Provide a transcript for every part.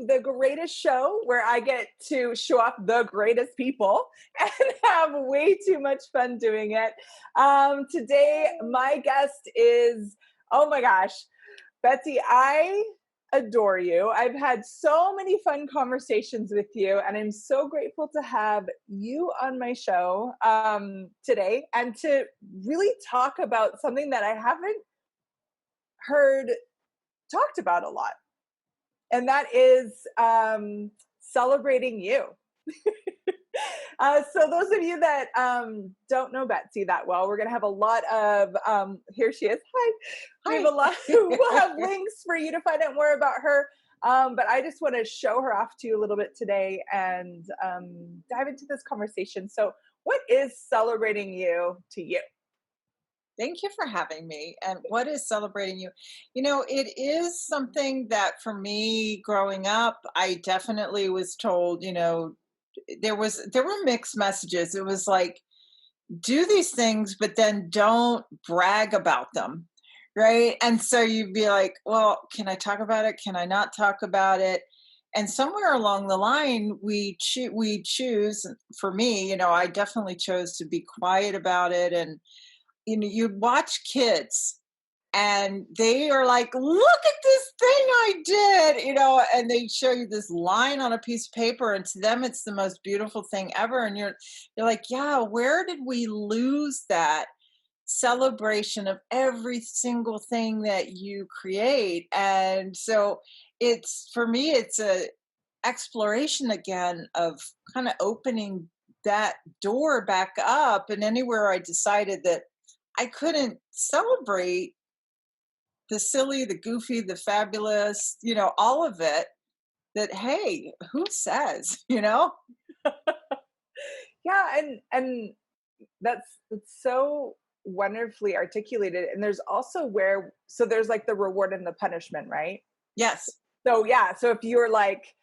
the greatest show where I get to show off the greatest people and have way too much fun doing it. Today, my guest is, oh my gosh, Betsy, I adore you. I've had so many fun conversations with you, and I'm so grateful to have you on my show today and to really talk about something that I haven't heard talked about a lot. And that is celebrating you. So those of you that don't know Betsy that well, we're going to have a lot of, here she is. Hi. We have a lot, we'll have links for you to find out more about her. But I just want to show her off to you a little bit today and dive into this conversation. So what is celebrating you to you? Thank you for having me. And what is celebrating you? You know, it is something that for me growing up, I definitely was told, there were mixed messages. It was like, do these things, but then don't brag about them. Right. And so you'd be like, well, can I talk about it? Can I not talk about it? And somewhere along the line, we choose, for me, I definitely chose to be quiet about it. And you'd watch kids and they are like, look at this thing I did, and they show you this line on a piece of paper, and to them it's the most beautiful thing ever. And you're like, yeah, where did we lose that celebration of every single thing that you create? And so for me, it's a exploration again of kind of opening that door back up. And anywhere I decided that I couldn't celebrate the silly, the goofy, the fabulous, all of it, that, hey, who says, Yeah. And that's so wonderfully articulated. And there's also so there's like the reward and the punishment, right? Yes. So yeah. So if you're like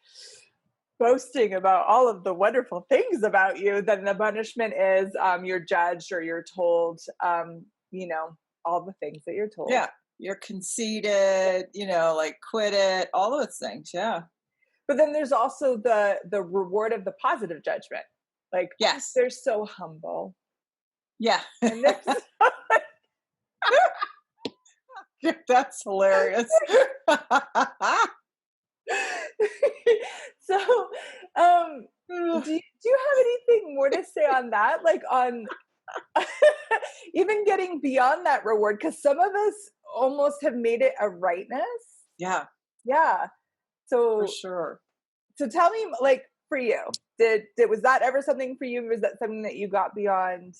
boasting about all of the wonderful things about you, then the punishment is you're judged or you're told, all the things that you're told. Yeah. You're conceited, like quit it, all those things. Yeah. But then there's also the reward of the positive judgment. Like, yes, they're so humble. Yeah. And that's hilarious. So, do you have anything more to say on that? Like on even getting beyond that reward, because some of us almost have made it a rightness. Yeah. Yeah. So for sure. So tell me, like, for you, was that ever something for you? Was that something that you got beyond,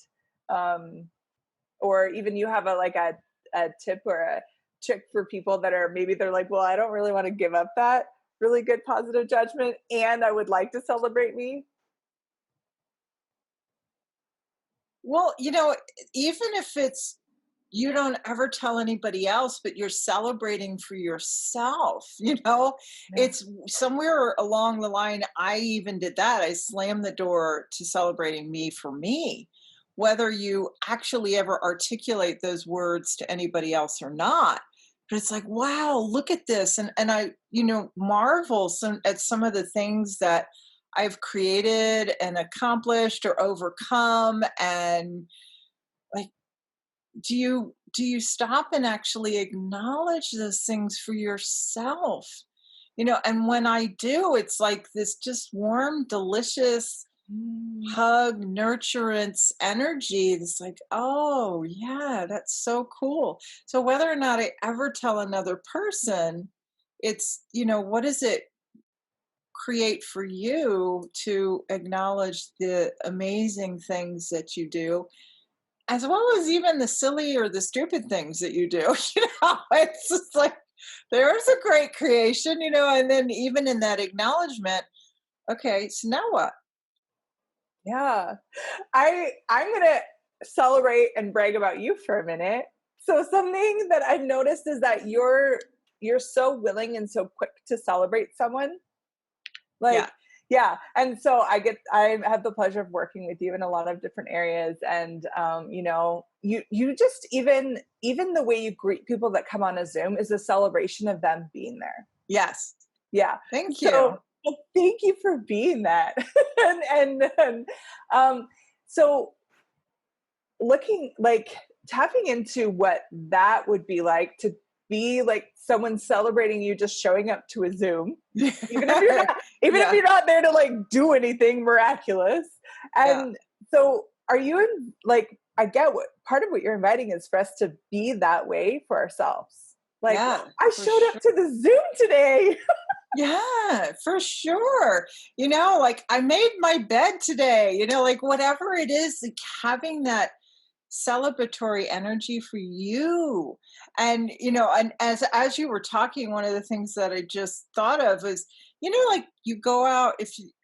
or even you have a tip or a trick for people that are maybe they're like, well, I don't really want to give up that really good positive judgment, and I would like to celebrate me. Well, even if you don't ever tell anybody else, but you're celebrating for yourself, yeah. It's somewhere along the line. I even did that. I slammed the door to celebrating me for me, whether you actually ever articulate those words to anybody else or not. But it's like, wow, look at this. And I, marvel at some of the things that I've created and accomplished or overcome. And like, do you stop and actually acknowledge those things for yourself? And when I do, it's like this just warm, delicious hug, nurturance energy. It's like, oh yeah, that's so cool. So whether or not I ever tell another person, it's, what does it create for you to acknowledge the amazing things that you do, as well as even the silly or the stupid things that you do. It's just like, there's a great creation, and then even in that acknowledgement, okay, so now what? Yeah. I'm going to celebrate and brag about you for a minute. So something that I've noticed is that you're so willing and so quick to celebrate someone. Like, yeah. And so I have the pleasure of working with you in a lot of different areas. And, you just, even the way you greet people that come on a Zoom is a celebration of them being there. Yes. Yeah. Thank you. So well, thank you for being that. And so looking like tapping into what that would be like to be like someone celebrating you just showing up to a Zoom, even if you're not even if Yeah. you're not there to like do anything miraculous. Yeah. And so are you in like I get what part of what you're inviting is for us to be that way for ourselves. Like, Yeah, I for showed up sure. to the Zoom today. Yeah, for sure. Like I made my bed today, like whatever it is, like having that celebratory energy for you. And as you were talking, one of the things that I just thought of is, like you go out,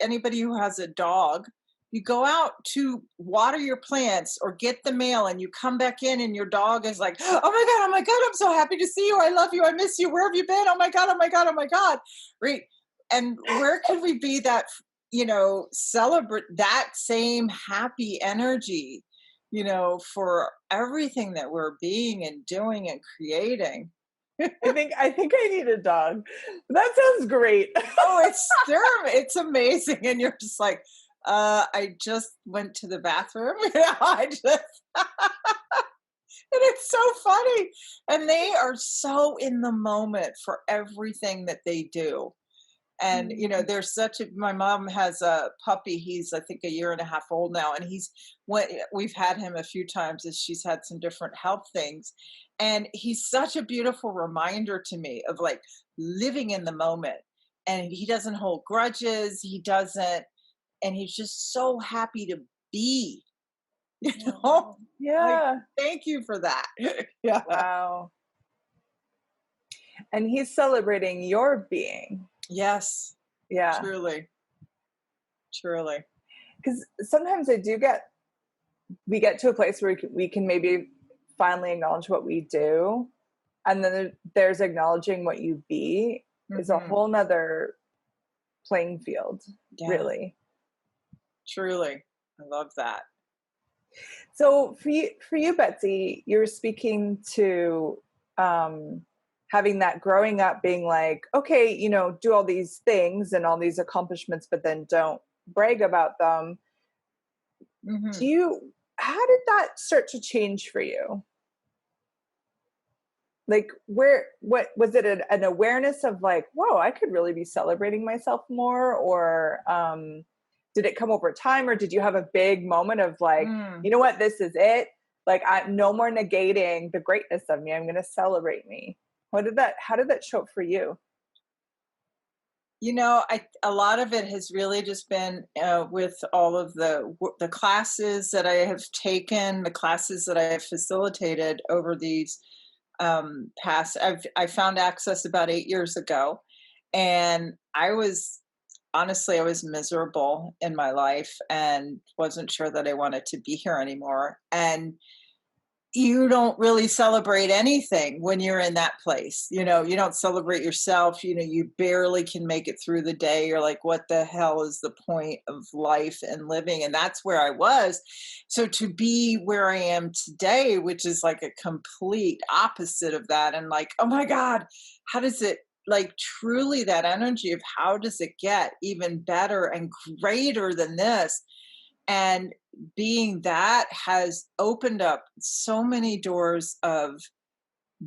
anybody who has a dog, you go out to water your plants or get the mail and you come back in and your dog is like, oh my God, I'm so happy to see you. I love you. I miss you. Where have you been? Oh my God, oh my God, oh my God. Right. And where could we be that, celebrate that same happy energy, for everything that we're being and doing and creating. I think I need a dog. That sounds great. Oh, it's amazing. And you're just like, I just went to the bathroom. I just and it's so funny. And they are so in the moment for everything that they do. And there's my mom has a puppy. He's I think a year and a half old now, and we've had him a few times as she's had some different health things, and he's such a beautiful reminder to me of like living in the moment. And he doesn't hold grudges, and he's just so happy to be. you know like, Yeah. thank you for that. Yeah. Wow. And he's celebrating your being. Yes, Yeah. truly, truly. Because sometimes we get to a place where we can maybe finally acknowledge what we do. And then there's acknowledging what you be is a Hmm. whole nother playing field, Yeah, really. truly. I love that. So for you, Betsy, you're speaking to having that growing up being like, okay, do all these things and all these accomplishments, but then don't brag about them. Hmm. How did that start to change for you? Like what was it an awareness of like, whoa, I could really be celebrating myself more? Or did it come over time, or did you have a big moment of like, Mm. you know what, this is it? Like, I'm no more negating the greatness of me. I'm going to celebrate me. How did that show up for you? A lot of it has really just been with all of the classes that I have taken, the classes that I have facilitated over these past. I found Access about 8 years ago, and I was miserable in my life and wasn't sure that I wanted to be here anymore. And you don't really celebrate anything when you're in that place. You don't celebrate yourself. You barely can make it through the day. You're like, what the hell is the point of life and living? And that's where I was. So to be where I am today, which is like a complete opposite of that, and like, oh my God, how does it, like, truly that energy of how does it get even better and greater than this? And being that has opened up so many doors of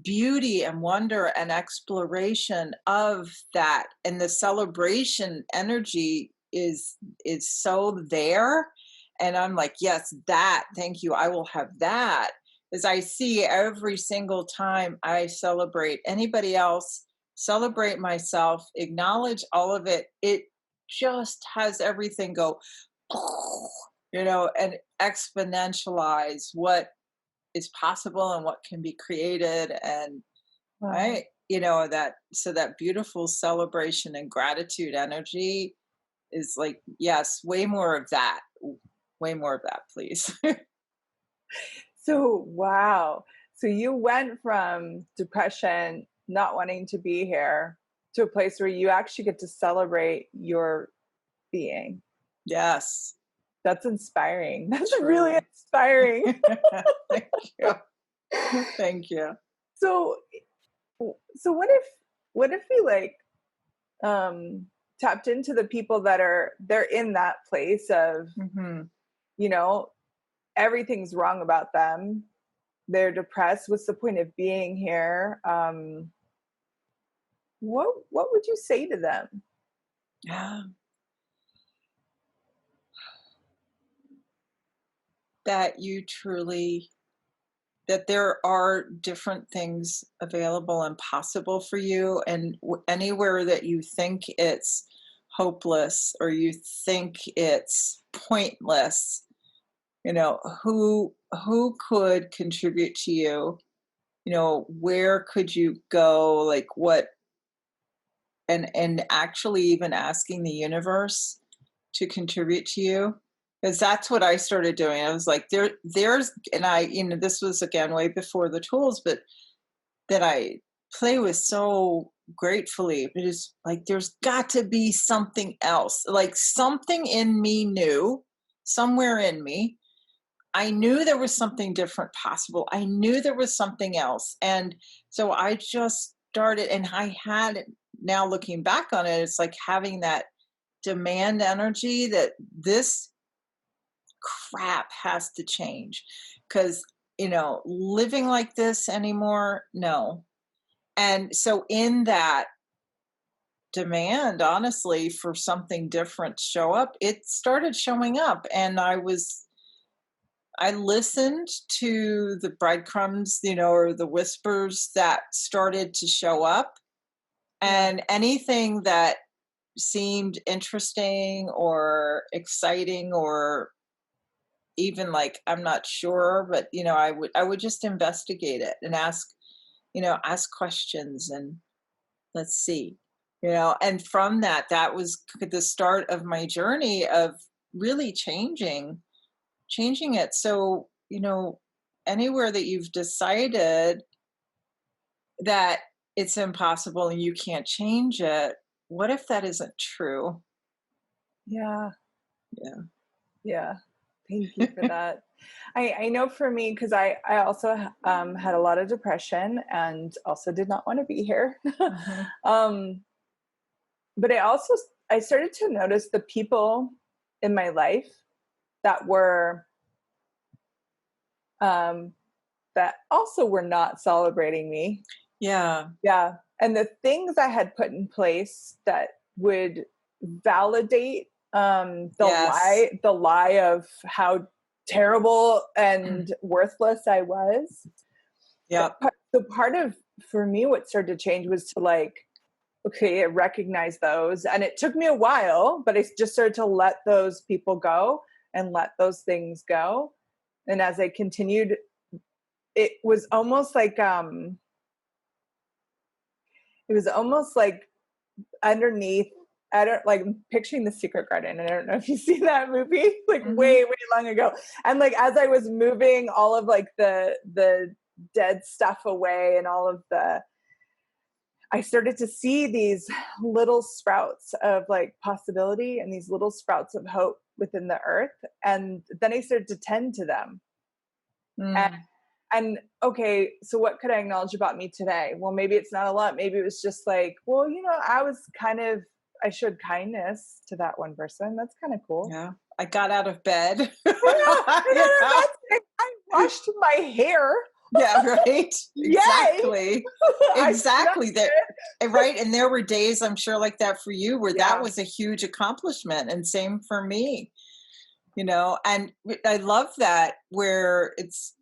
beauty and wonder and exploration of that, and the celebration energy is so there. And I'm like, yes, that, thank you, I will have that. As I see every single time I celebrate anybody else, celebrate myself, acknowledge all of it, it just has everything go and exponentialize what is possible and what can be created. And Wow. I, that beautiful celebration and gratitude energy is like, yes, way more of that. Way more of that, please. So, wow. So you went from depression, not wanting to be here, to a place where you actually get to celebrate your being. Yes. That's inspiring. That's really Truly. inspiring. Thank you. Thank you. So, so what if we like tapped into the people that they're in that place of, Mhm. you know, everything's wrong about them. They're depressed. What's the point of being here? What would you say to them? Yeah. That you truly that there are different things available and possible for you, and anywhere that you think it's hopeless or you think it's pointless, who could contribute to you, where could you go, like what, and actually even asking the universe to contribute to you, because that's what I started doing. I was like, there's, and I, this was again way before the tools, but that I play with so gratefully. It is like, there's got to be something else, like something in me knew, somewhere in me, I knew there was something different possible. I knew there was something else. And so I just started, and I had, now looking back on it, it's like having that demand energy that this crap has to change, because living like this anymore, no. And so in that demand, honestly, for something different to show up, it started showing up, and I listened to the breadcrumbs, or the whispers that started to show up, and anything that seemed interesting or exciting, or even like, I'm not sure, but I would just investigate it and ask questions, and let's see. And from that was the start of my journey of really changing it. So, anywhere that you've decided that it's impossible and you can't change it, what if that isn't true? Yeah. Yeah. Yeah. Thank you for that. I know for me, because I also had a lot of depression and also did not want to be here. Mhm. But I started to notice the people in my life that were um, that also were not celebrating me. Yeah. Yeah. And the things I had put in place that would validate Yes. the lie of how terrible and worthless I was. Yep. The part of, for me, what started to change was to like, okay, I recognize those. And it took me a while, but I just started to let those people go and let those things go. And as I continued, it was almost like it was almost like underneath, I don't like, I'm picturing The Secret Garden. I don't know if you've seen that movie, like Mhm. way long ago. And like as I was moving all of like the dead stuff away and all of I started to see these little sprouts of like possibility and these little sprouts of hope within the earth. And then I started to tend to them. And Mm. okay, so what could I acknowledge about me today? Well, maybe it's not a lot. Maybe it was just like, well, I showed kindness to that one person. That's kind of cool. Yeah. I got out of bed. No, that's it. I washed my hair. Yeah, right. Yay. Exactly. I stretched Exactly. That it. right. And there were days, I'm sure, like that for you, where that Yeah. was a huge accomplishment. And same for me, and I love that, where it's,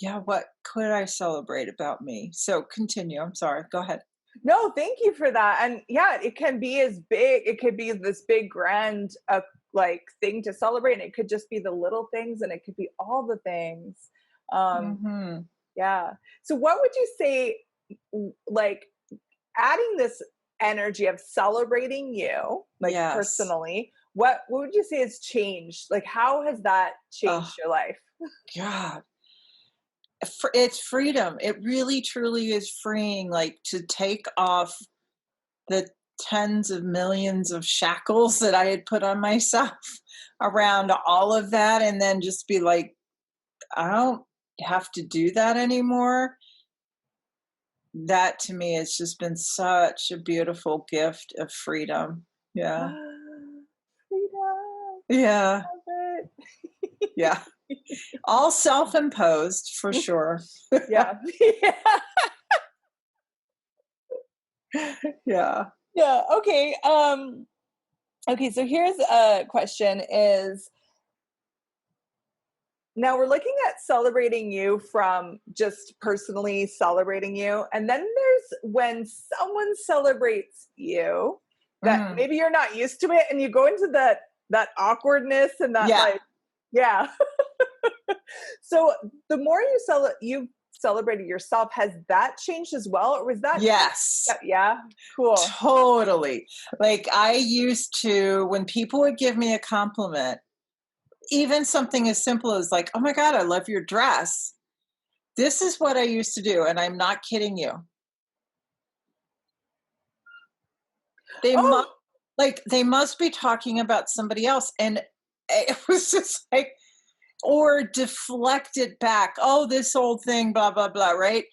yeah, what could I celebrate about me? So continue. I'm sorry. Go ahead. No, thank you for that. And yeah, it can be as big, it could be this big grand like thing to celebrate, and it could just be the little things, and it could be all the things. Um Hmm. yeah. So what would you say, like, adding this energy of celebrating you, like Yes. personally, what would you say has changed? Like how has that Oh, changed your life? God. It's freedom. It really, truly is freeing, like to take off the tens of millions of shackles that I had put on myself around all of that, and then just be like, I don't have to do that anymore. that to me has just been such a beautiful gift of freedom. Yeah. Freedom. Yeah. Love Yeah. it. All self-imposed for sure. Yeah. Yeah. Yeah. Okay. Okay. So here's a question is, now we're looking at celebrating you from just personally celebrating you. And then there's when someone celebrates you that Mm. maybe you're not used to it and you go into that awkwardness and that Yeah. like, yeah. So the more you've celebrated yourself, has that changed as well? Or was that Yes. yeah, cool. Totally. Like I used to, when people would give me a compliment, even something as simple as like, oh my God, I love your dress. This is what I used to do. And I'm not kidding you. They must, Oh, like, they must be talking about somebody else. And it was just like, or deflect it back. Oh, this old thing, blah, blah, blah. Right.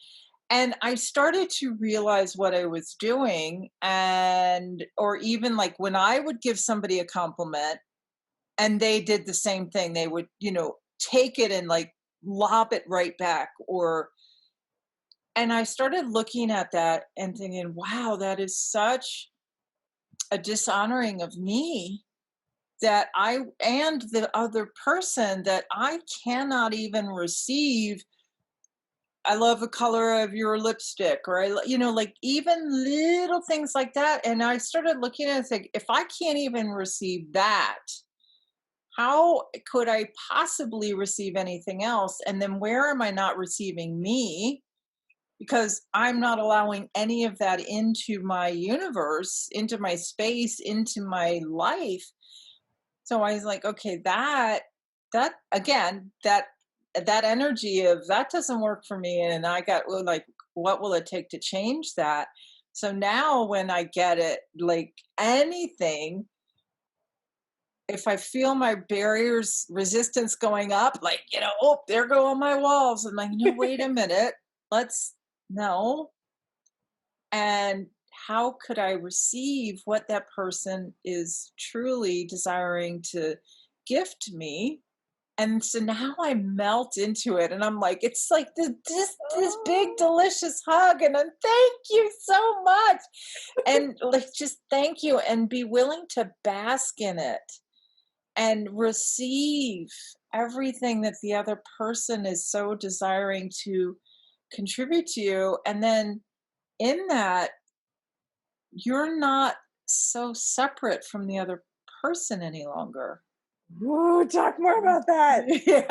And I started to realize what I was doing. And, or even like when I would give somebody a compliment, and they did the same thing, they would take it and like lob it right back. Or and I started looking at that and thinking, wow, that is such a dishonoring of me, that I and the other person, that I cannot even receive, I love the color of your lipstick, or like even little things like that. And I started looking at it and if I can't even receive that, how could I possibly receive anything else? And then where am I not receiving me? Because I'm not allowing any of that into my universe, into my space, into my life. So I was like, okay, that again, that energy of that doesn't work for me. And I got, well, like, what will it take to change that? So now when I get it, like anything, if I feel my barriers resistance going up, like, oh, there go all my walls. I'm like, no, wait a minute. Let's no. And how could I receive what that person is truly desiring to gift me? And so now I melt into it, and I'm like, it's like this big delicious hug, and I'm thank you so much, and like just thank you, and be willing to bask in it and receive everything that the other person is so desiring to contribute to you. And then in that, you're not so separate from the other person any longer. ooh, talk more about that. Yeah.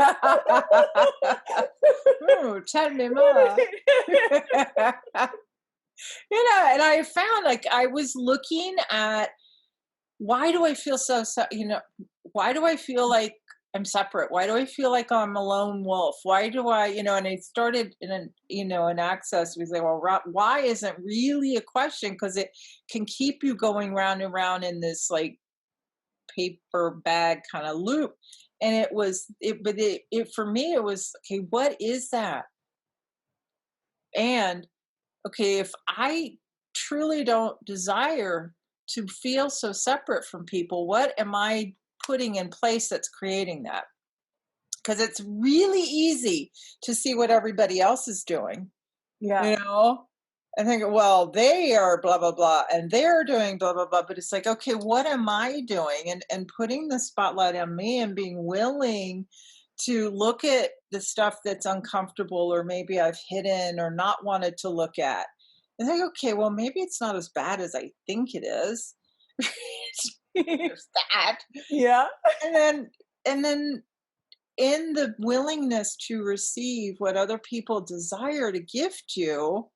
Ooh, tell me more. And I found, like, I was looking at, why do I feel why do I feel like I'm separate? Why do I feel like I'm a lone wolf? Why do I, and I started in an access, we say, well, why isn't really a question, because it can keep you going round and round in this like paper bag kind of loop. And it for me, it was, okay, what is that? And okay, if I truly don't desire to feel so separate from people, what am I putting in place that's creating that? Because it's really easy to see what everybody else is doing, Yeah. I think, well, they are blah, blah, blah, and they're doing blah, blah, blah. But it's like, okay, what am I doing? And putting the spotlight on me and being willing to look at the stuff that's uncomfortable, or maybe I've hidden or not wanted to look at. And think, okay, well, maybe it's not as bad as I think it is. There's that. Yeah. And then in the willingness to receive what other people desire to gift you,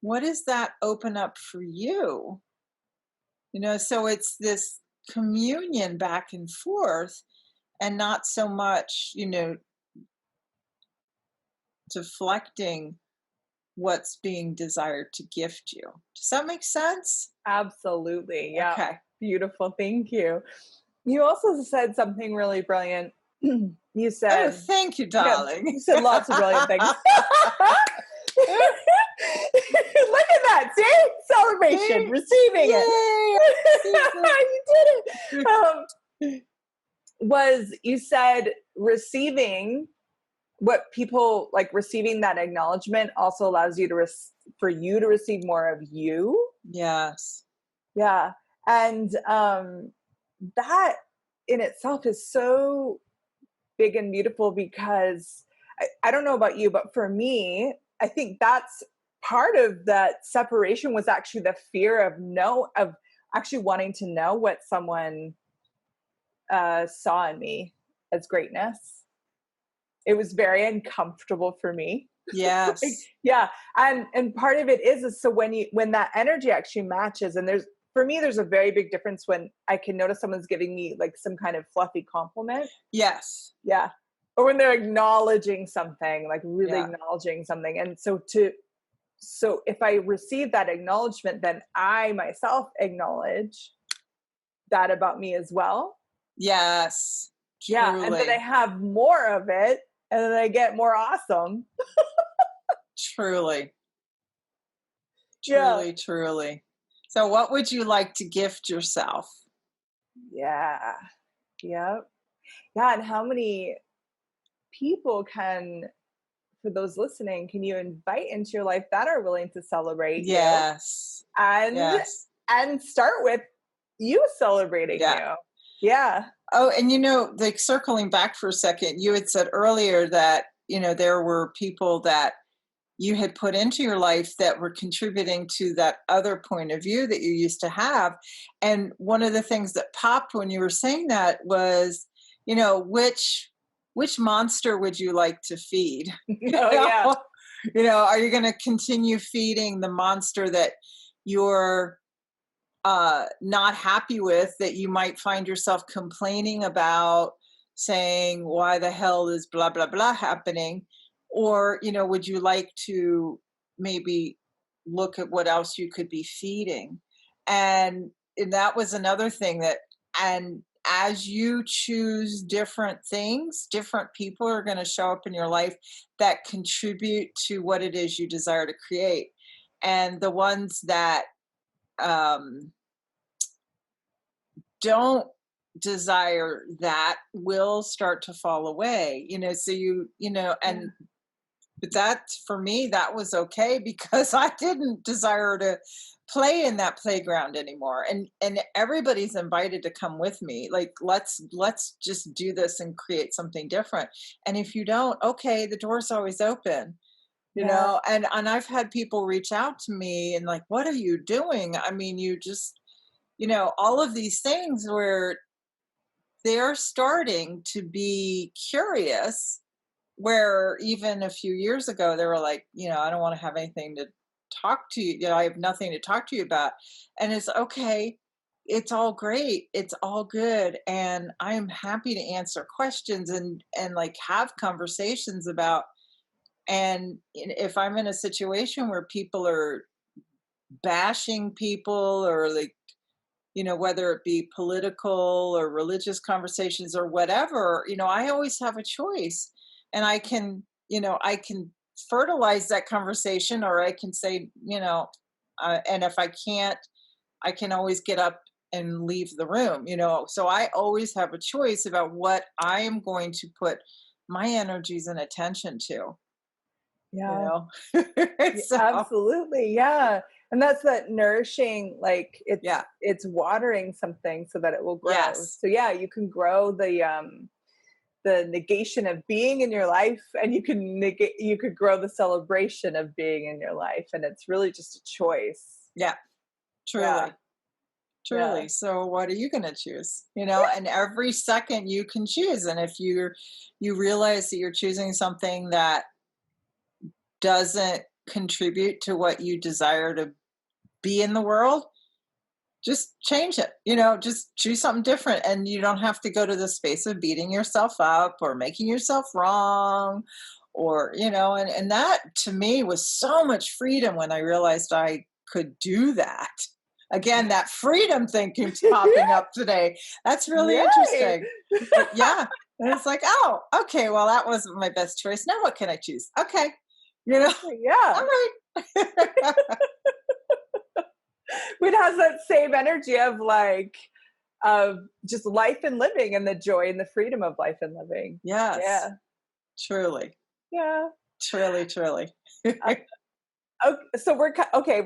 what does that open up for you? So it's this communion back and forth, and not so much, deflecting what's being desired to gift you. Does that make sense? Absolutely. Yeah. Okay. Beautiful. Thank you. You also said something really brilliant. You Oh, said, thank you, yeah, darling. you said lots of brilliant things. Look at that. See? Celebration, receiving it. You did it. You said receiving what people like, receiving that acknowledgement also allows you to for you to receive more of you. Yes. Yeah. And that in itself is so big and beautiful, because I don't know about you, but for me, I think that's part of that separation was actually the fear of actually wanting to know what someone saw in me as greatness. It was very uncomfortable for me. Yes. Like, yeah. And part of it is so when that energy actually matches, and for me, there's a very big difference when I can notice someone's giving me like some kind of fluffy compliment. Yes. Yeah. Or when they're acknowledging something, like really acknowledging something. And so if I receive that acknowledgement, then I myself acknowledge that about me as well. Yes. Truly. Yeah. And then I have more of it, and then I get more awesome. Truly. Yeah. Truly, truly. So what would you like to gift yourself? Yeah. Yep. Yeah. And how many people for those listening, can you invite into your life that are willing to celebrate Yes. you? And start with you celebrating you. Yeah. Oh, and like circling back for a second, you had said earlier that, there were people that you had put into your life that were contributing to that other point of view that you used to have. And one of the things that popped when you were saying that was, which monster would you like to feed? Yeah. Are you going to continue feeding the monster that you're not happy with, that you might find yourself complaining about, saying, why the hell is blah, blah, blah happening? Or, would you like to maybe look at what else you could be feeding? And that was another thing and as you choose different things, different people are going to show up in your life that contribute to what it is you desire to create. And the ones that don't desire that will start to fall away, but that, for me, that was okay, because I didn't desire to play in that playground anymore. And everybody's invited to come with me. Like, let's just do this and create something different. And if you don't, okay, the door's always open. And I've had people reach out to me and like, what are you doing? I mean, you just, all of these things where they're starting to be curious, where even a few years ago they were like, I don't want to have anything to talk to you. I have nothing to talk to you about. And it's okay. It's all great. It's all good. And I am happy to answer questions and like have conversations about, and if I'm in a situation where people are bashing people, or like, whether it be political or religious conversations or whatever, I always have a choice, and I can fertilize that conversation, or I can say, and if I can't, I can always get up and leave the room, so I always have a choice about what I am going to put my energies and attention to. Yeah. So, absolutely. Yeah. And that's that nourishing, like it's watering something so that it will grow. Yes. So yeah, you can grow the negation of being in your life, and you could grow the celebration of being in your life. And it's really just a choice. Yeah. Truly. Yeah. Truly. Yeah. So what are you going to choose? And every second you can choose. And if you realize that you're choosing something that doesn't contribute to what you desire to be in the world, just change it, just choose something different. And you don't have to go to the space of beating yourself up or making yourself wrong, or, and that to me was so much freedom when I realized I could do that. Again, that freedom thing keeps popping up today. That's really interesting. But yeah. And it's like, oh, okay, well, that wasn't my best choice. Now what can I choose? Okay. You know, Yeah. all right. It has that same energy of like, of just life and living and the joy and the freedom of life and living. Yes, Yeah. truly, Yeah. truly, truly. Okay, so we're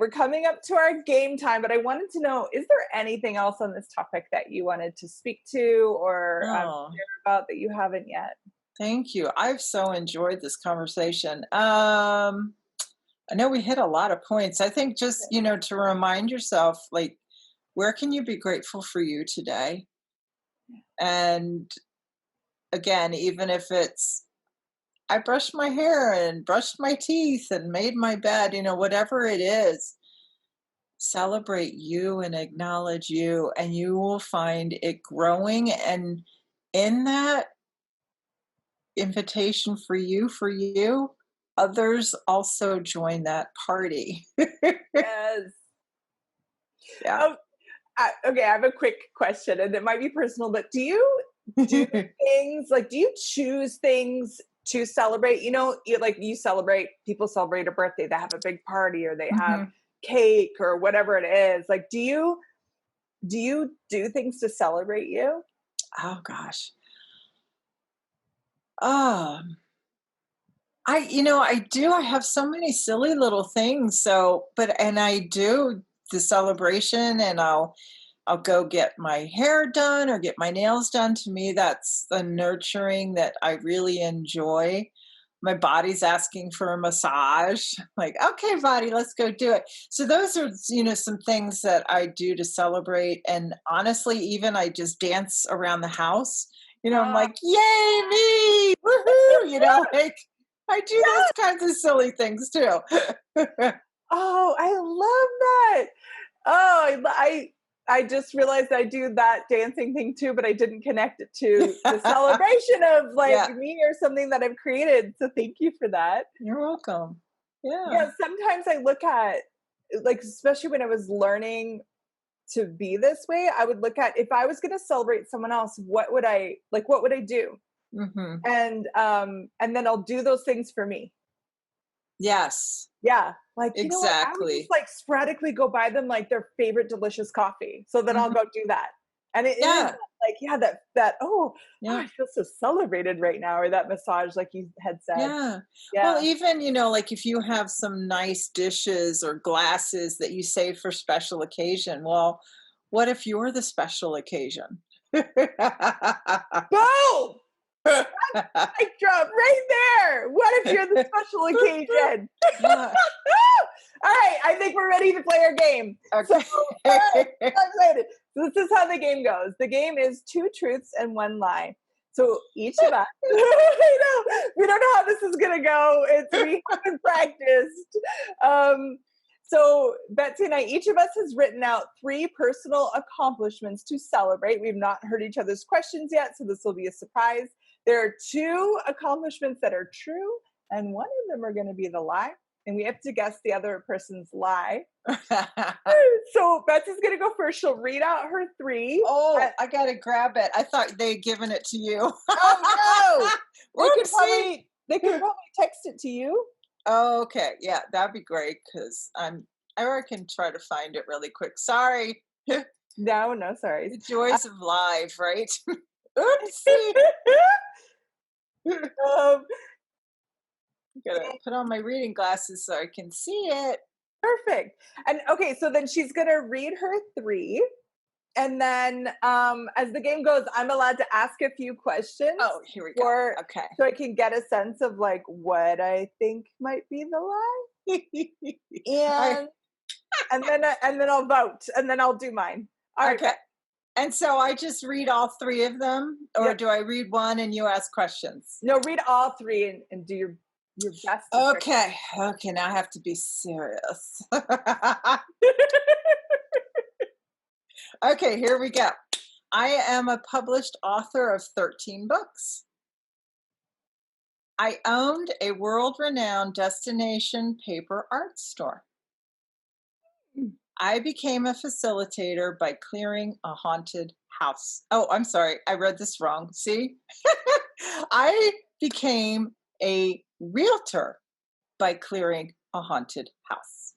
coming up to our game time, but I wanted to know, is there anything else on this topic that you wanted to speak to or Oh, share about that you haven't yet? thank you. I've so enjoyed this conversation. I know we hit a lot of points. I think just, to remind yourself, like, where can you be grateful for you today? And again, even if it's, I brushed my hair and brushed my teeth and made my bed, whatever it is, celebrate you and acknowledge you, and you will find it growing. And in that invitation for you, others also join that party. Yes. Yeah. Oh, okay, I have a quick question, and it might be personal, but do you do things like, do you choose things to celebrate? Like people celebrate a birthday, they have a big party, or they have Mhm. cake, or whatever it is. Like, do you do things to celebrate you? Oh gosh. Um, I do. I have so many silly little things. And I do the celebration, and I'll go get my hair done or get my nails done. To me, that's the nurturing that I really enjoy. My body's asking for a massage. Like, okay, body, let's go do it. So those are, some things that I do to celebrate. And honestly, even I just dance around the house. I'm Oh, like, yay, me, woohoo, like I do those kinds of silly things too. oh, I love that. Oh, I just realized I do that dancing thing too, but I didn't connect it to the celebration of like Yeah, me or something that I've created. So thank you for that. you're welcome. Yeah. Yeah, sometimes I look at, like, especially when I was learning to be this way, I would look at, if I was going to celebrate someone else, what would I do? Hmm. And then I'll do those things for me. Yes, Yeah. Like, you know what? I would just exactly. like sporadically go buy them like their favorite delicious coffee. So then I'll Hmm. go do that. And it is Yeah, like, yeah, oh, yeah, I feel so celebrated right now, or that massage, like you had said. yeah. Well, Yeah. even, like if you have some nice dishes or glasses that you save for special occasion, well, what if you're the special occasion? Boom! Mic drop right there. What if you're the special occasion? Yeah. All right, I think we're ready to play our game. So, Okay. all right, I'm excited. So this is how the game goes. The game is 2 truths and 1 lie. So each of us, I know, we don't know how this is gonna go. We haven't practiced. So Betsy and I, each of us has written out 3 personal accomplishments to celebrate. We've not heard each other's questions yet, so this will be a surprise. There are 2 accomplishments that are true, and one of them are going to be the lie, and we have to guess the other person's lie. So Betsy's going to go first. She'll read out her 3. Oh, I gotta grab it. I thought they'd given it to you. Oh no! Whoopsie. They could probably text it to you. Oh, okay, yeah, that'd be great because I can try to find it really quick. Sorry. No, sorry. The joys of live, right? Oopsie. Um, Gotta put on my reading glasses so I can see it. Perfect. And okay, so then she's going to read her 3. And then as the game goes, I'm allowed to ask a few questions Oh, here we go. Okay. so I can get a sense of like what I think might be the lie. I, And then I'll vote, and then I'll do mine. All right. okay. And so I just read all 3 of them, or Yep. do I read one and you ask questions? No, read all 3 and do your best. Okay. Okay. Now I have to be serious. Okay, here we go. I am a published author of 13 books. I owned a world-renowned destination paper art store. I became a facilitator by clearing a haunted house. Oh, I'm sorry. I read this wrong. See? I became a realtor by clearing a haunted house.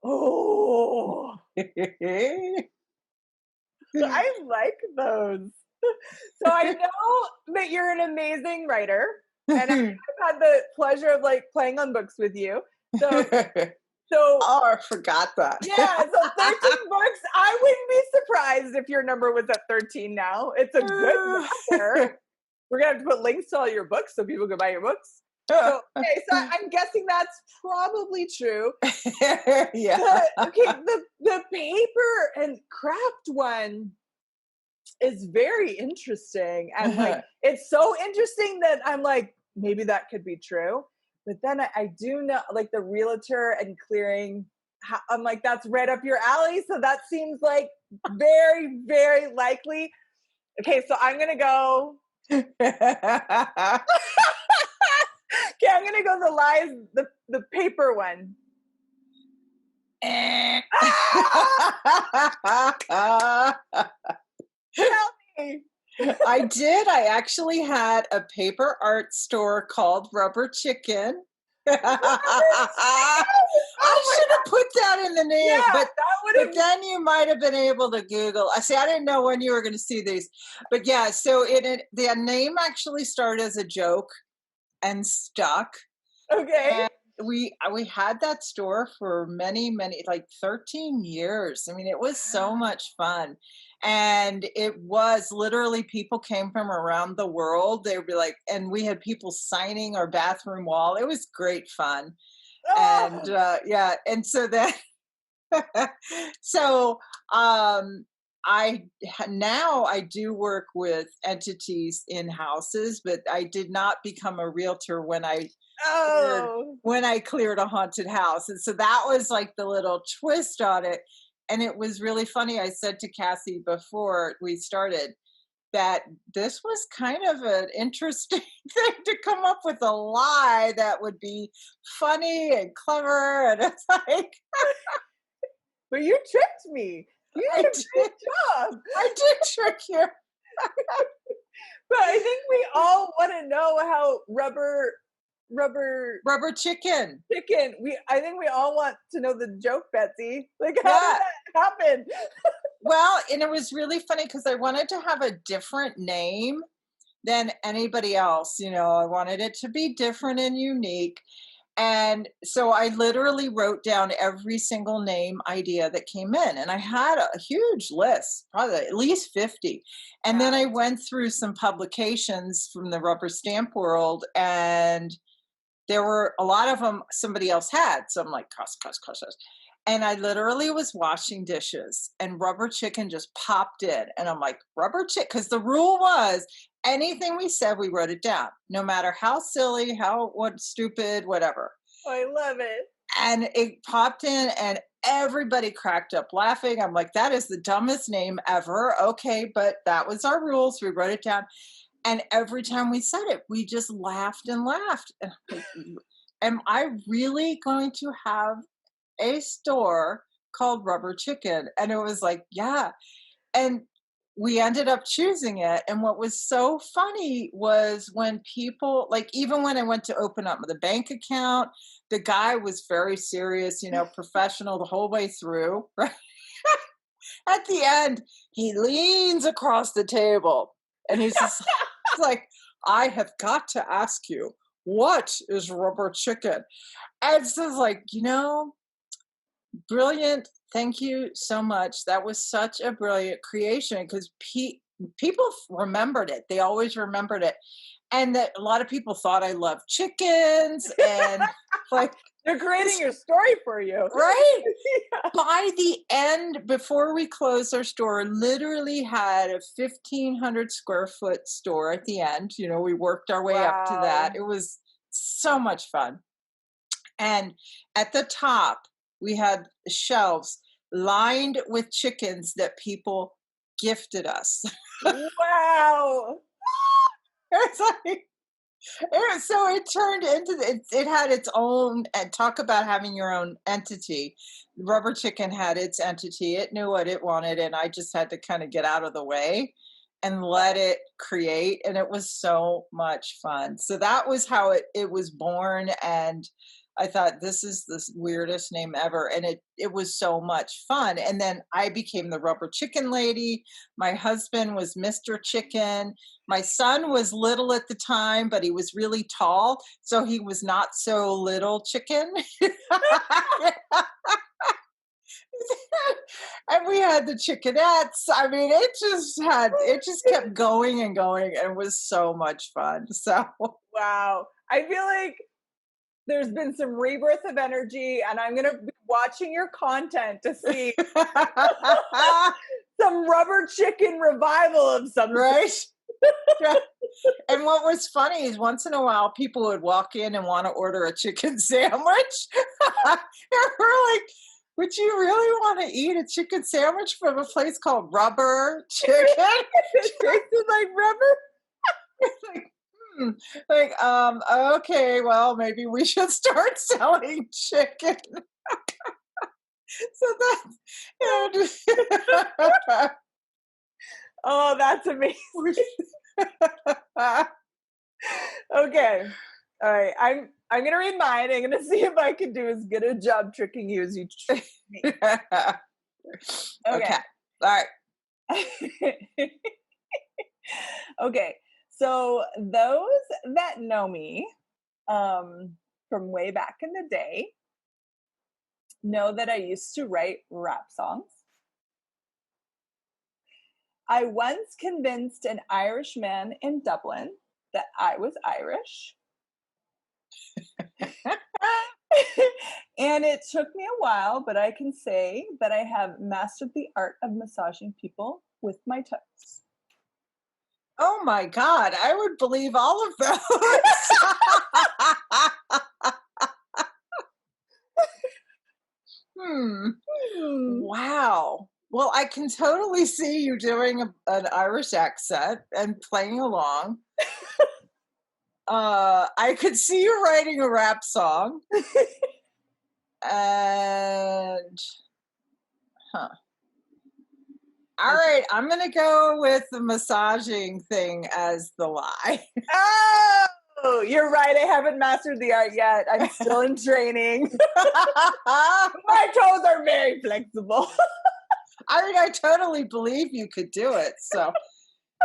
Oh, I like those. So I know that you're an amazing writer, and I've had the pleasure of like playing on books with you. So Oh, I forgot that. yeah, so 13 books. I wouldn't be surprised if your number was at 13 now. It's a good number. We're gonna have to put links to all your books so people can buy your books. So okay, so I'm guessing that's probably true. Yeah. The paper and craft one is very interesting, and like it's so interesting that I'm like, maybe that could be true. But then I do know, like the realtor and clearing, I'm like, that's right up your alley. So that seems like very, very likely. Okay, so I'm gonna go. Okay, I'm gonna go the paper one. Tell me. I actually had a paper art store called Rubber Chicken. I should have put that in the name, Yeah, but that would then you might have been able to Google. I see. I didn't know when you were going to see these, but yeah. So the name actually started as a joke and stuck. okay. And we had that store for many, like 13 years. I mean, it was so much fun. And it was literally, people came from around the world. They would be like, and we had people signing our bathroom wall. It was great fun. And yeah. And so then, so now I do work with entities in houses, but I did not become a realtor when I cleared a haunted house. And so that was like the little twist on it. And it was really funny. I said to Cassy before we started that this was kind of an interesting thing to come up with a lie that would be funny and clever. And it's like, but you tricked me. You did a great job. I did trick you. But I think we all want to know how rubber chicken. I think we all want to know the joke, Betsy. Like, how did that happen? Well, and it was really funny because I wanted to have a different name than anybody else. You know, I wanted it to be different and unique. And so I literally wrote down every single name idea that came in. And I had a huge list, probably at least 50. And then I went through some publications from the rubber stamp world, and there were a lot of them somebody else had. So I'm like, cuss. And I literally was washing dishes and Rubber Chicken just popped in. And I'm like, Rubber Chicken, because the rule was anything we said, we wrote it down, no matter how silly, what stupid, whatever. I love it. And it popped in and everybody cracked up laughing. I'm like, that is the dumbest name ever. Okay, but that was our rules. We wrote it down. And every time we said it, we just laughed and laughed. Am I really going to have a store called Rubber Chicken? And it was like, yeah. And we ended up choosing it. And what was so funny was when people, like, even when I went to open up the bank account, the guy was very serious, you know, professional the whole way through, right? At the end, he leans across the table and he's just like, I have got to ask you, what is Rubber Chicken? And so it's like, you know, brilliant. Thank you so much. That was such a brilliant creation because people remembered it. They always remembered it. And that a lot of people thought I loved chickens and like they're creating your story for you. Right? Yeah. By the end, before we closed our store, literally had a 1,500 square foot store at the end. You know, we worked our way up to that. It was so much fun. And at the top, we had shelves lined with chickens that people gifted us. Wow. It's like, so it turned into, it had its own, and talk about having your own entity. Rubber Chicken had its entity. It knew what it wanted, and I just had to kind of get out of the way and let it create, and it was so much fun. So that was how it was born, and I thought, this is the weirdest name ever. And it was so much fun. And then I became the rubber chicken lady. My husband was Mr. Chicken. My son was little at the time, but he was really tall. So he was not so little chicken. And we had the chickenettes. I mean, it just kept going and going, and it was so much fun. So wow. I feel like there's been some rebirth of energy, and I'm going to be watching your content to see some rubber chicken revival of some right. And what was funny is once in a while people would walk in and want to order a chicken sandwich. And we're like, would you really want to eat a chicken sandwich from a place called Rubber Chicken? It tasted like rubber. Okay, well, maybe we should start selling chicken. So that, oh, that's amazing. Okay. All right. I'm going to read mine. I'm going to see if I can do as good a job tricking you as you trick me. Okay. All right. Okay. So those that know me from way back in the day know that I used to write rap songs. I once convinced an Irish man in Dublin that I was Irish. And it took me a while, but I can say that I have mastered the art of massaging people with my toes. Oh my God, I would believe all of those. Wow. Well, I can totally see you doing an Irish accent and playing along. I could see you writing a rap song. And, all right, I'm going to go with the massaging thing as the lie. Oh, you're right. I haven't mastered the art yet. I'm still in training. My toes are very flexible. I mean, I totally believe you could do it. So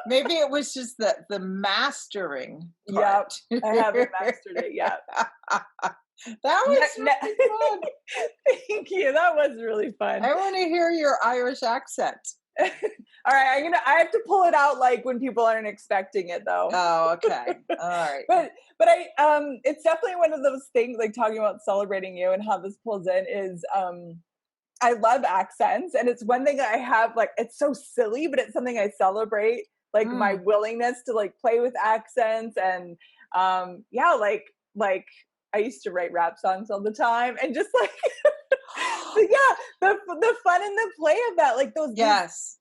maybe it was just the mastering part. Yep, I haven't mastered it yet. That was really fun. Thank you. That was really fun. I want to hear your Irish accent. All right, I have to pull it out like when people aren't expecting it though. Oh, okay. All right. But I it's definitely one of those things, like talking about celebrating you and how this pulls in is I love accents, and it's one thing I have, like, it's so silly, but it's something I celebrate, like my willingness to like play with accents. And yeah, like I used to write rap songs all the time, and just like yeah, the fun and the play of that, like those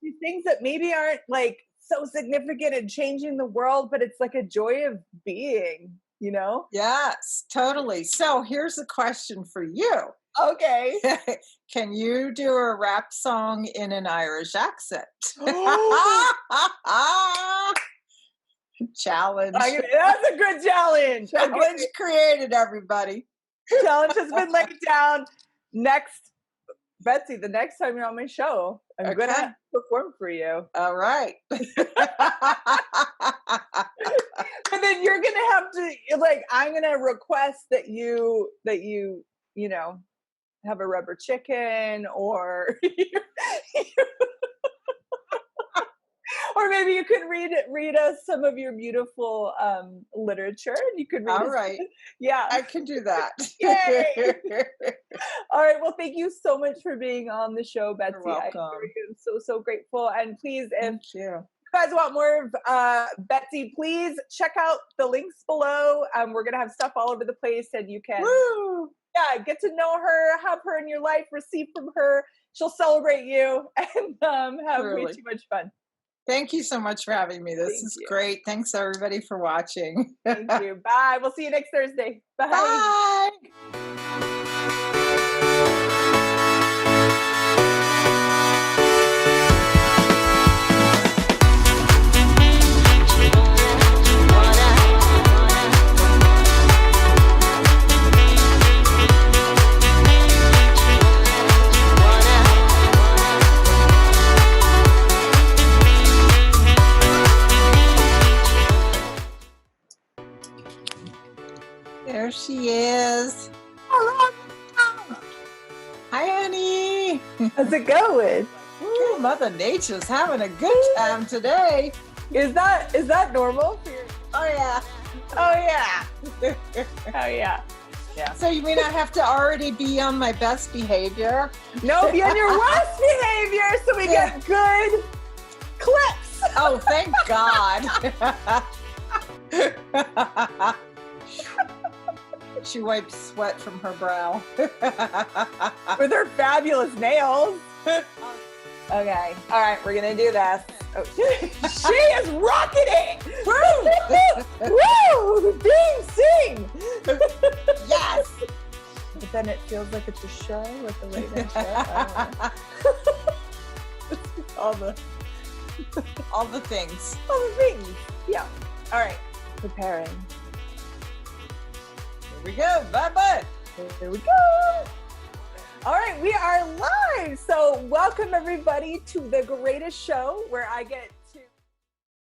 these things that maybe aren't like so significant in changing the world, but it's like a joy of being, you know? Yes, totally. So here's a question for you. Okay. Can you do a rap song in an Irish accent? Challenge. That's a good challenge. Challenge created, everybody. Challenge has been laid down. Next, Betsy, the next time you're on my show, I'm going to perform for you. All right. And then you're going to have to, like, I'm going to request that you know, have a rubber chicken, or or maybe you could read us some of your beautiful literature, and you could read all right. Yeah, I can do that. Yay. All right, well, thank you so much for being on the show, Betsy. You're welcome. I'm so grateful. And please, thank you guys want more of Betsy, please check out the links below. We're gonna have stuff all over the place, and you can get to know her, have her in your life, receive from her. She'll celebrate you, and have way too much fun. Thank you so much for having me. This is great. Thanks everybody for watching. Thank you. Bye. We'll see you next Thursday. Bye. Bye. There she is. Hello. Hi, honey. How's it going? Ooh, Mother Nature's having a good time today. Is that normal for your? Oh, yeah. Oh yeah. Oh yeah. Yeah. So you mean I have to already be on my best behavior? No, be on your worst behavior so we get good clips. Oh, thank God. She wipes sweat from her brow. With her fabulous nails. Okay. All right, we're gonna do this. Oh, she is rocketing! Woo! Woo! Ding, sing! Yes! But then it feels like it's a show, like a late night show. All the things. all the things. Yeah. All right. Preparing. Here we go. Bye-bye. Here we go. All right, we are live. So welcome everybody to the greatest show where I get